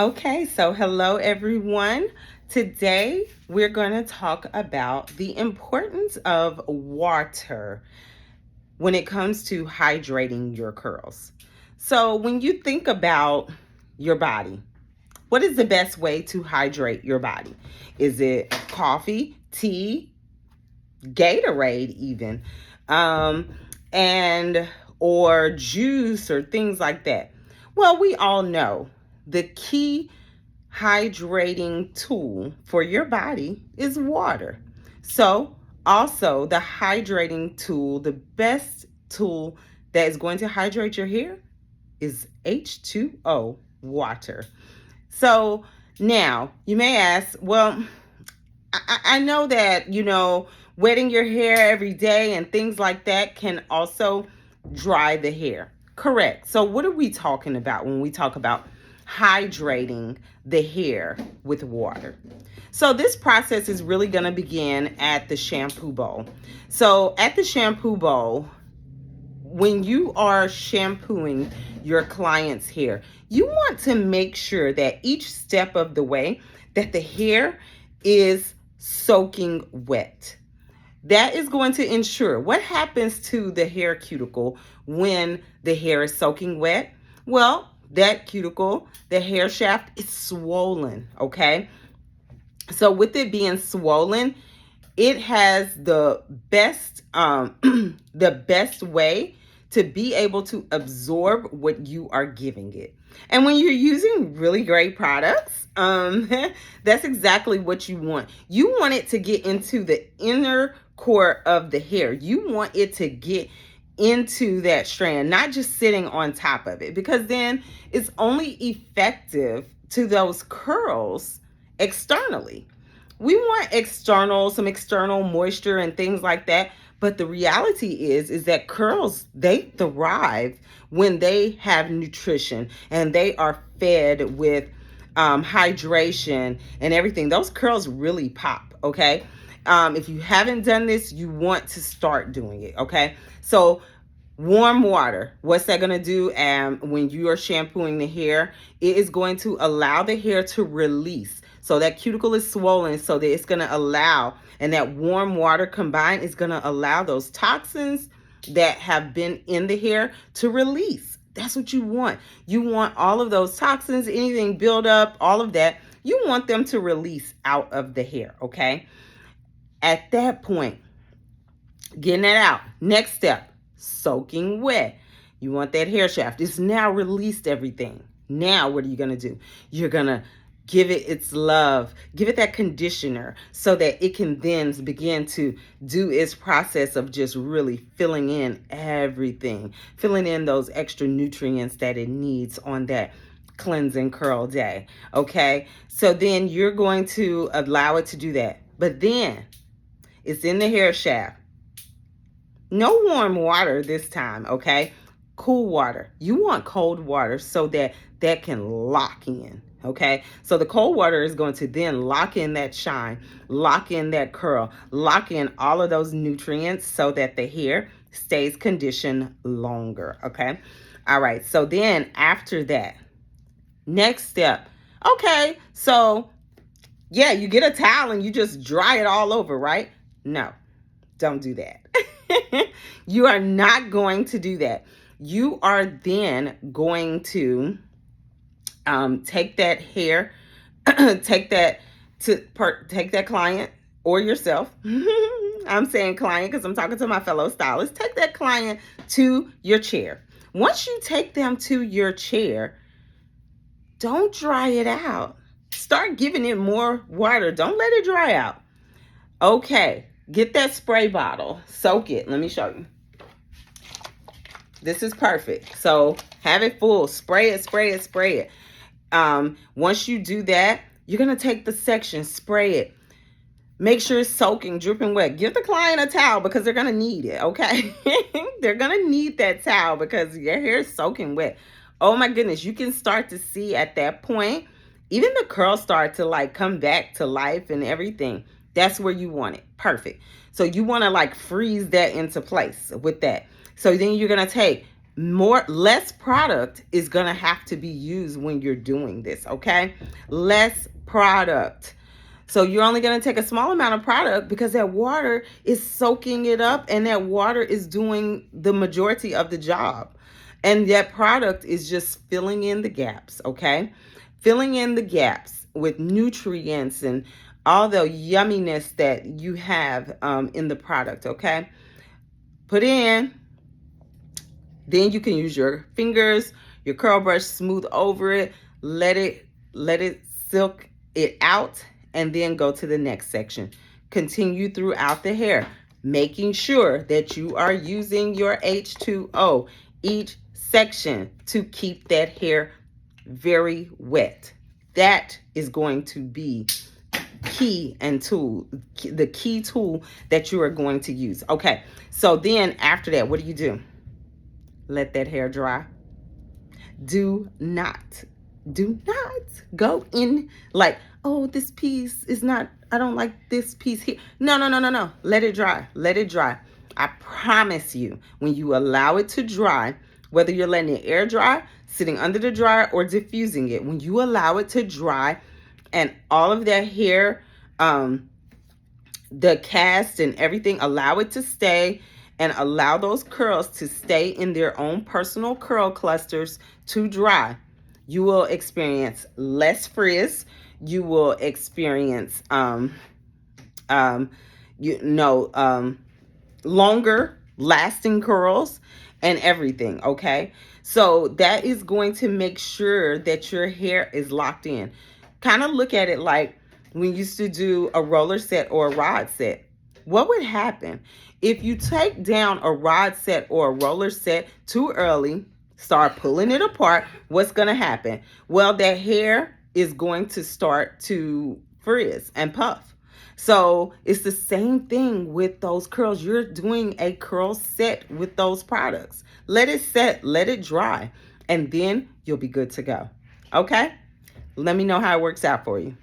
Okay, so hello everyone. Today we're going to talk about the importance of water when it comes to hydrating your curls. So, when you think about your body, what is the best way to hydrate your body? Is it coffee, tea, Gatorade even? Um and or juice or things like that? Well, we all know the key hydrating tool for your body is water. So, also, the hydrating tool, the best tool that is going to hydrate your hair is H2O, water. So, now you may ask, well, I know that, wetting your hair every day and things like that can also dry the hair. Correct. So, what are we talking about when we talk about hydrating the hair with water? So, this process is really going to begin at the shampoo bowl. So, at the shampoo bowl, when you are shampooing your client's hair, you want to make sure that each step of the way that the hair is soaking wet. That is going to ensure what happens to the hair cuticle when the hair is soaking wet. Well, that cuticle, the hair shaft, is swollen, okay? So with it being swollen, it has the best the best way to be able to absorb what you are giving it. And when you're using really great products, that's exactly what you want. You want it to get into the inner core of the hair. You want it to get into that strand, not just sitting on top of it, because then it's only effective to those curls externally. We want some external moisture and things like that. But the reality is that curls, they thrive when they have nutrition and they are fed with hydration and everything. Those curls really pop, okay? If you haven't done this, you want to start doing it, okay? So warm water, what's that going to do? When you are shampooing the hair, it is going to allow the hair to release. So that cuticle is swollen, so that it's going to allow, and that warm water combined is going to allow those toxins that have been in the hair to release. That's what you want. You want all of those toxins, anything build up, all of that. You want them to release out of the hair, okay? At that point, getting that out. Next step, soaking wet. You want that hair shaft. It's now released everything. Now, what are you going to do? You're going to give it its love. Give it that conditioner so that it can then begin to do its process of just really filling in everything, filling in those extra nutrients that it needs on that cleansing curl day. Okay? So then you're going to allow it to do that. But then it's in the hair shaft. No warm water this time, okay? Cool water. You want cold water so that that can lock in, okay? So the cold water is going to then lock in that shine, lock in that curl, lock in all of those nutrients so that the hair stays conditioned longer, okay? All right, so then after that, next step, okay, so yeah, you get a towel and you just dry it all over, right? No, don't do that. You are not going to do that. You are then going to take that hair, take that take that client or yourself. I'm saying client because I'm talking to my fellow stylists. Take that client to your chair. Once you take them to your chair, don't dry it out. Start giving it more water. Don't let it dry out. Okay, get that spray bottle. Soak it. Let me show you. This is perfect. So have it full. Spray it, spray it, spray it. Once you do that, you're going to take the section, spray it. Make sure it's soaking, dripping wet. Give the client a towel because they're going to need it, okay? They're going to need that towel because your hair is soaking wet. Oh my goodness, you can start to see at that point, even the curls start to like come back to life and everything. That's where you want it. Perfect. So you want to like freeze that into place with that. So then you're going to take less product is going to have to be used when you're doing this, okay? Less product. So you're only going to take a small amount of product because that water is soaking it up, and that water is doing the majority of the job. And that product is just filling in the gaps, okay? Filling in the gaps with nutrients and all the yumminess that you have in the product, okay? Put in. Then you can use your fingers, your curl brush, smooth over it, let it silk it out, and then go to the next section. Continue throughout the hair, making sure that you are using your H2O each section to keep that hair very wet. That is going to be the key tool that you are going to use. Okay, so then after that, what do? Let that hair dry. Do not go in like, oh, this piece is not, I don't like this piece here. No. Let it dry. Let it dry. I promise you, when you allow it to dry, whether you're letting it air dry, sitting under the dryer, or diffusing it, when you allow it to dry and all of that hair, the cast and everything, allow it to stay and allow those curls to stay in their own personal curl clusters to dry, you will experience less frizz. You will experience longer lasting curls and everything, okay? So that is going to make sure that your hair is locked in. Kind of look at it like when you used to do a roller set or a rod set. What would happen if you take down a rod set or a roller set too early, start pulling it apart? What's going to happen? Well, that hair is going to start to frizz and puff. So it's the same thing with those curls. You're doing a curl set with those products. Let it set, let it dry, and then you'll be good to go. Okay? Let me know how it works out for you.